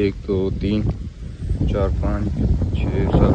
1 2 3 4 5 6 7